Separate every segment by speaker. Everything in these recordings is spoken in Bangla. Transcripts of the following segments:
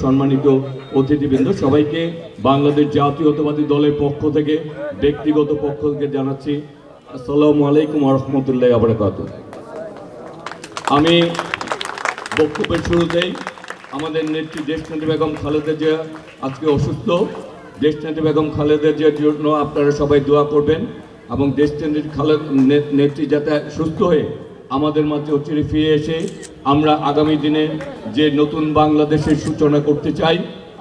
Speaker 1: সম্মানিত অতিথিবৃন্দ, সবাইকে বাংলাদেশ জাতীয়তাবাদী দলের পক্ষ থেকে ব্যক্তিগত পক্ষ থেকে জানাচ্ছি আসসালামু আলাইকুম ওয়া রাহমাতুল্লাহি ওয়া বারাকাতুহু। আমি বক্তব্যের শুরুতেই আমাদের নেত্রী দেশনেত্রী বেগম খালেদা জিয়া আজকে অসুস্থ। দেশনেত্রী বেগম খালেদা জিয়ার জন্য আপনারা সবাই দোয়া করবেন এবং নেত্রী যাতে সুস্থ হয়ে আমাদের মাঝে অচিরে ফিরে এসে আমরা আগামী দিনে যে নতুন বাংলাদেশের সূচনা করতে চাই,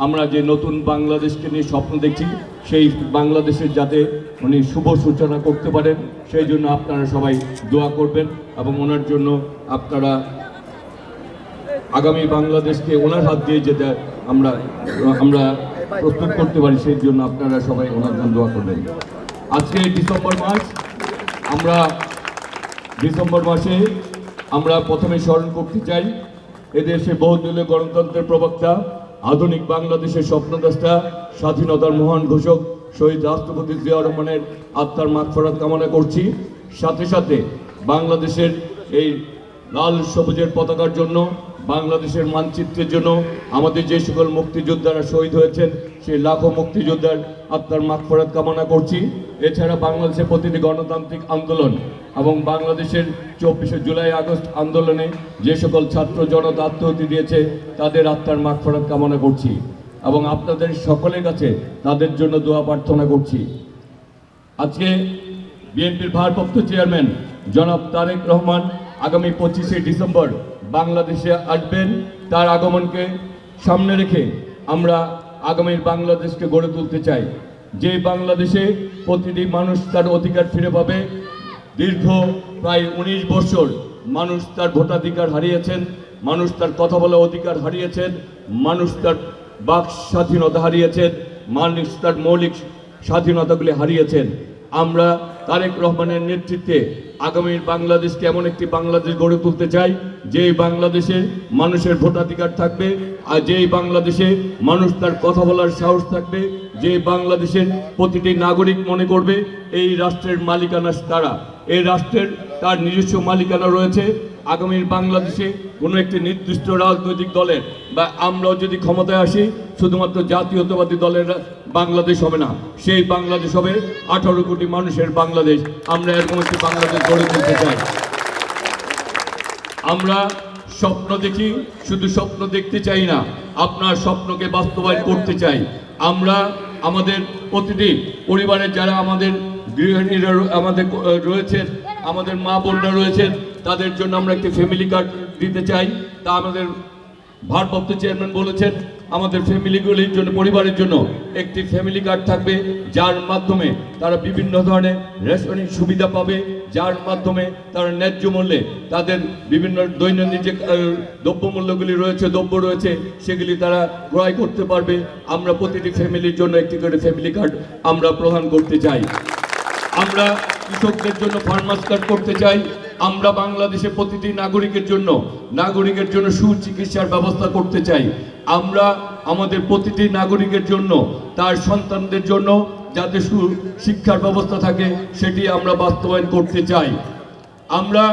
Speaker 1: আমরা যে নতুন বাংলাদেশকে নিয়ে স্বপ্ন দেখছি, সেই বাংলাদেশের যাতে উনি শুভ সূচনা করতে পারেন, সেই জন্য আপনারা সবাই দোয়া করবেন এবং ওনার জন্য আপনারা আগামী বাংলাদেশকে ওনার হাত দিয়ে যেতে আমরা প্রস্তুত করতে পারি, সেই জন্য আপনারা সবাই ওনার জন্য দোয়া করবেন। আজকে ডিসেম্বর মাসে আমরা প্রথমে স্মরণ করতে চাই এদেশে বহুদলীয় গণতন্ত্রের প্রবক্তা, আধুনিক বাংলাদেশের স্বপ্নদ্রষ্টা, স্বাধীনতার মহান ঘোষক শহীদ রাষ্ট্রপতি জিয়া রহমানের আত্মার মাগফিরাত কামনা করছি। সাথে সাথে বাংলাদেশের এই লাল সবুজের পতাকার জন্য, বাংলাদেশের মানচিত্রের জন্য আমাদের যে সকল মুক্তিযোদ্ধারা শহীদ হয়েছেন সেই লাখো মুক্তিযোদ্ধার আত্মার মাগফিরাত কামনা করছি। এছাড়া বাংলাদেশের প্রতিটি গণতান্ত্রিক আন্দোলন এবং বাংলাদেশের 24শে জুলাই আগস্ট আন্দোলনে যে সকল ছাত্র জনতা আত্মহতি দিয়েছে তাদের আত্মার মাগফিরাত কামনা করছি এবং আপনাদের সকলের কাছে তাদের জন্য দোয়া প্রার্থনা করছি। আজকে বিএনপির ভারপ্রাপ্ত চেয়ারম্যান জনাব তারেক রহমান আগামী 25শে ডিসেম্বর বাংলাদেশে আসবেন। তার আগমনকে সামনে রেখে আমরা আগামীর বাংলাদেশকে গড়ে তুলতে চাই, যে বাংলাদেশে প্রতিটি মানুষ তার অধিকার ফিরে পাবে। দীর্ঘ প্রায় 19 বছর মানুষ তার ভোটাধিকার হারিয়েছেন, মানুষ তার কথা বলার অধিকার হারিয়েছেন, মানুষ তার বাক স্বাধীনতা হারিয়েছেন, মানুষ তার মৌলিক স্বাধীনতাগুলি হারিয়েছেন। আমরা তারেক রহমানের নেতৃত্বে আগামীর বাংলাদেশকে এমন একটি বাংলাদেশ গড়ে তুলতে চাই যেই বাংলাদেশে মানুষের ভোটাধিকার থাকবে, আর যেই বাংলাদেশে মানুষ তার কথা বলার সাহস থাকবে, যে বাংলাদেশের প্রতিটি নাগরিক মনে করবে এই রাষ্ট্রের মালিকানা তারা, এই রাষ্ট্রের তার নিজস্ব মালিকানা রয়েছে। আগামীর বাংলাদেশে কোনো একটি নির্দিষ্ট রাজনৈতিক দলের বা আমরাও যদি ক্ষমতায় আসি শুধুমাত্র জাতীয়তাবাদী দলের বাংলাদেশ হবে না, সেই বাংলাদেশ হবে 18 কোটি মানুষের বাংলাদেশ। আমরা এরকম একটি বাংলাদেশ গড়ে তুলতে চাই। আমরা স্বপ্ন দেখি, শুধু স্বপ্ন দেখতে চাই না, আপনার স্বপ্নকে বাস্তবায়ন করতে চাই। আমরা আমাদের প্রতিটি পরিবারের যারা আমাদের গৃহিণীরা আমাদের রয়েছেন, আমাদের মা বোনরা রয়েছেন, তাদের জন্য আমরা একটি ফ্যামিলি কার্ড দিতে চাই। তা আমাদের ভারপ্রাপ্ত চেয়ারম্যান বলেছেন আমাদের ফ্যামিলিগুলির জন্য, পরিবারের জন্য একটি ফ্যামিলি কার্ড থাকবে, যার মাধ্যমে তারা বিভিন্ন ধরনের রেশনিং সুবিধা পাবে, যার মাধ্যমে তারা ন্যায্য মূল্যে তাদের বিভিন্ন দৈনন্দিন যে দ্রব্যমূল্যগুলি রয়েছে, দ্রব্য রয়েছে, সেগুলি তারা ক্রয় করতে পারবে। আমরা প্রতিটি ফ্যামিলির জন্য একটি করে ফ্যামিলি কার্ড আমরা প্রদান করতে চাই। আমরা কৃষকদের জন্য ফার্মার্স কার্ড করতে চাই। আমরা বাংলাদেশে প্রতিটি নাগরিকের জন্য সুচিকিৎসার ব্যবস্থা করতে চাই। আমরা আমাদের প্রতিটি নাগরিকের জন্য, তার সন্তানদের জন্য যাতে শিক্ষার ব্যবস্থা থাকে সেটি আমরা বাস্তবায়ন করতে চাই। আমরা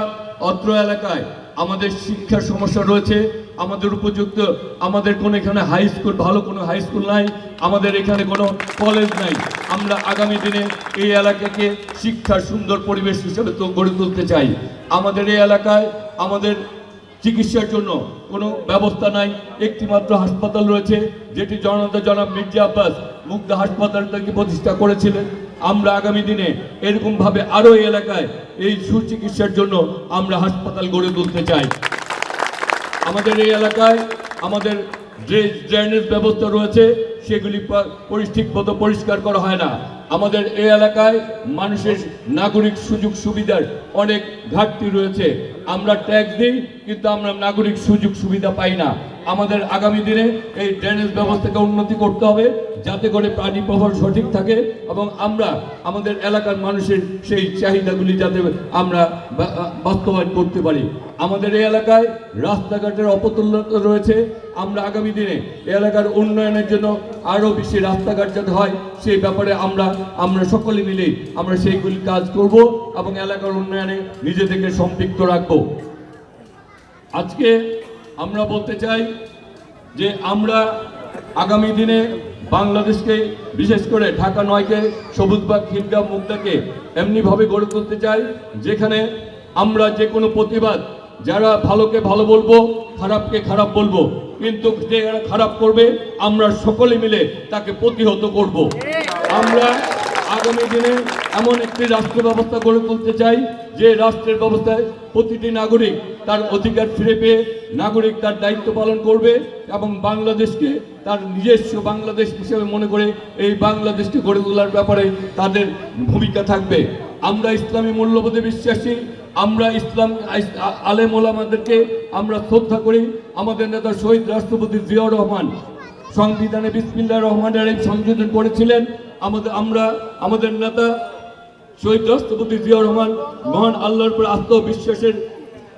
Speaker 1: অত্র এলাকায় আমাদের শিক্ষার সমস্যা রয়েছে, আমাদের উপযুক্ত আমাদের কোনো এখানে হাই স্কুল, ভালো কোনো হাই স্কুল নাই, আমাদের এখানে কোনো কলেজ নাই। আমরা আগামী দিনে এই এলাকাকে শিক্ষার সুন্দর পরিবেশ হিসেবে গড়ে তুলতে চাই। আমাদের এই এলাকায় আমাদের চিকিৎসার জন্য কোনো ব্যবস্থা নাই, একটি মাত্র হাসপাতাল রয়েছে, যেটি জনাব মির্জা আব্বাস মুগ্ধা হাসপাতালটাকে প্রতিষ্ঠা করেছিলেন। আমরা আগামী দিনে এরকমভাবে আরও এই এলাকায় এই সুচিকিৎসার জন্য আমরা হাসপাতাল গড়ে তুলতে চাই। আমাদের এই এলাকায় আমাদের ড্রেনেজ ব্যবস্থা রয়েছে, সেগুলি ঠিকমতো পরিষ্কার করা হয় না। আমাদের এই এলাকায় মানুষের নাগরিক সুযোগ সুবিধার অনেক ঘাটতি রয়েছে। আমরা ট্যাক্স দিই কিন্তু আমরা নাগরিক সুযোগ সুবিধা পাই না। আমাদের আগামী দিনে এই ড্রেনেজ ব্যবস্থাকে উন্নতি করতে হবে, যাতে করে পানি প্রবাহ সঠিক থাকে এবং আমরা আমাদের এলাকার মানুষের সেই চাহিদাগুলি যাতে আমরা বাস্তবায়ন করতে পারি। আমাদের এই এলাকায় রাস্তাঘাটের অপতুল্যতা রয়েছে। আমরা আগামী দিনে এলাকার উন্নয়নের জন্য আরও বেশি রাস্তাঘাট যাতে হয় সেই ব্যাপারে আমরা সকলে মিলে আমরা সেইগুলি কাজ করব এবং এলাকার উন্নয়নে নিজেদেরকে সম্পৃক্ত রাখব। আজকে আমরা বলতে চাই যে আমরা আগামী দিনে বাংলাদেশকে বিশেষ করে ঢাকা ৯কে সবুজবাগ খিলগাঁও মুগদাকে এমনিভাবে গড়ে তুলতে চাই যেখানে আমরা যে কোনো প্রতিবাদ, যারা ভালোকে ভালো বলবো, খারাপকে খারাপ বলবো, কিন্তু যে যারা খারাপ করবে আমরা সকলে মিলে তাকে প্রতিহত করব। আমরা আগামী দিনে এমন একটি রাষ্ট্র ব্যবস্থা গড়ে তুলতে চাই যে রাষ্ট্রের ব্যবস্থায় প্রতিটি নাগরিক তার অধিকার ফিরে পেয়ে নাগরিক তার দায়িত্ব পালন করবে এবং বাংলাদেশকে তার নিজস্ব বাংলাদেশ হিসেবে মনে করে এই বাংলাদেশকে গড়ে তোলার ব্যাপারে তাদের ভূমিকা থাকবে। আমরা ইসলামী মূল্যবোধে বিশ্বাসী, আমরা ইসলাম আলেম ওলামাদেরকে আমরা শ্রদ্ধা করি। আমাদের নেতা শহীদ রাষ্ট্রপতি জিয়াউর রহমান সংবিধানে বিসমিল্লাহির রহমানির রহিম সংযোজন করেছিলেন। আমাদের নেতা শহীদ রাষ্ট্রপতি জিয়াউর রহমান মহান আল্লাহর উপর আস্থা ও বিশ্বাসের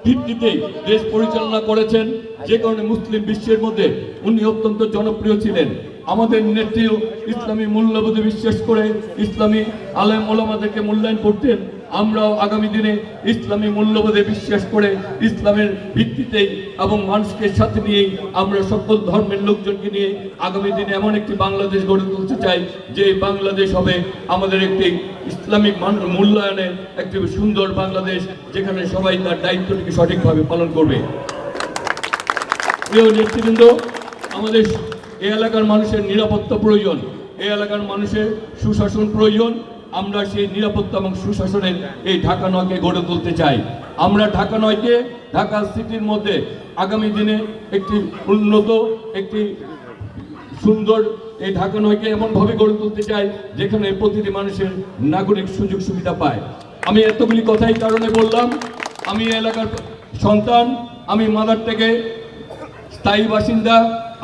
Speaker 1: ভিত্তিতে দেশ পরিচালনা করেছেন, যে কারণে মুসলিম বিশ্বের মধ্যে উনি অত্যন্ত জনপ্রিয় ছিলেন। আমাদের নেত্রীও ইসলামী মূল্যবোধে বিশ্বাস করে ইসলামী আলেম ওলামাদেরকে মূল্যায়ন করতেন। আমরাও আগামী দিনে ইসলামী মূল্যবোধে বিশ্বাস করে ইসলামের ভিত্তিতেই এবং মানুষকে সাথে নিয়েই আমরা সকল ধর্মের লোকজনকে নিয়ে আগামী দিনে এমন একটি বাংলাদেশ গড়ে তুলতে চাই যে বাংলাদেশ হবে আমাদের একটি ইসলামিক মূল্যায়নের একটি সুন্দর বাংলাদেশ, যেখানে সবাই তার দায়িত্বটিকে সঠিকভাবে পালন করবে। প্রিয় নেতৃবৃন্দ, আমাদের এই এলাকার মানুষের নিরাপত্তা প্রয়োজন, এই এলাকার মানুষের সুশাসন প্রয়োজন। আমরা সেই নিরাপত্তা এবং সুশাসনের এই ঢাকা ৯কে গড়ে তুলতে চাই। আমরা ঢাকা ৯কে ঢাকা সিটির মধ্যে আগামী দিনে একটি উন্নত, একটি সুন্দর এই ঢাকা ৯কে এমনভাবে গড়ে তুলতে চাই যেখানে প্রতিটি মানুষের নাগরিক সুযোগ সুবিধা পায়। আমি এতগুলি কথাই কারণে বললাম, আমি এলাকার সন্তান, আমি মাদার থেকে স্থায়ী বাসিন্দা।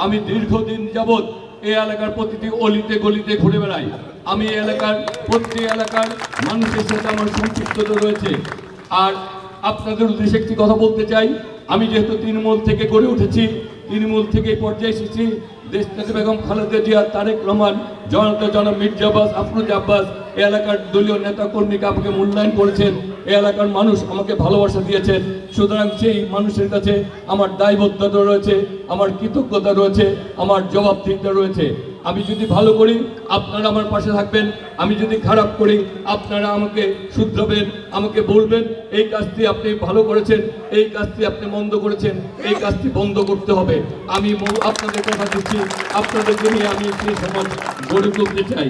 Speaker 1: আমি দীর্ঘদিন যাবৎ এই এলাকার প্রতিটি অলিতে গলিতে ঘুরে বেড়াই। আমি এলাকার প্রতিটি এলাকার মানুষের সাথে আমার সম্পৃক্ততা রয়েছে। আর আপনাদের উদ্দেশ্যে একটি কথা বলতে চাই, আমি যেহেতু তৃণমূল থেকে গড়ে উঠেছি, তৃণমূল থেকে এই পর্যায়ে এসেছি, দেশনেত্রী বেগম খালেদা জিয়া, তারেক রহমান, জনতা জনাব মির্জা আব্বাস, আফরোজা আব্বাস এই এলাকার দলীয় নেতা কর্মীকে আমাকে মূল্যায়ন করেছেন, এই এলাকার মানুষ আমাকে ভালোবাসা দিয়েছেন। সুতরাং সেই মানুষের কাছে আমার দায়বদ্ধতা রয়েছে, আমার কৃতজ্ঞতা রয়েছে, আমার জবাবদিহিতা রয়েছে। আমি যদি ভালো করি আপনারা আমার পাশে থাকবেন, আমি যদি খারাপ করি আপনারা আমাকে শুধরাবেন, আমাকে বলবেন এই কাজটি আপনি ভালো করেছেন, এই কাজটি আপনি মন্দ করেছেন, এই কাজটি বন্ধ করতে হবে। আমি আপনাদের কথা দিচ্ছি, আপনাদেরকে নিয়ে আমি সেই সমাজ গড়ে তুলতে চাই।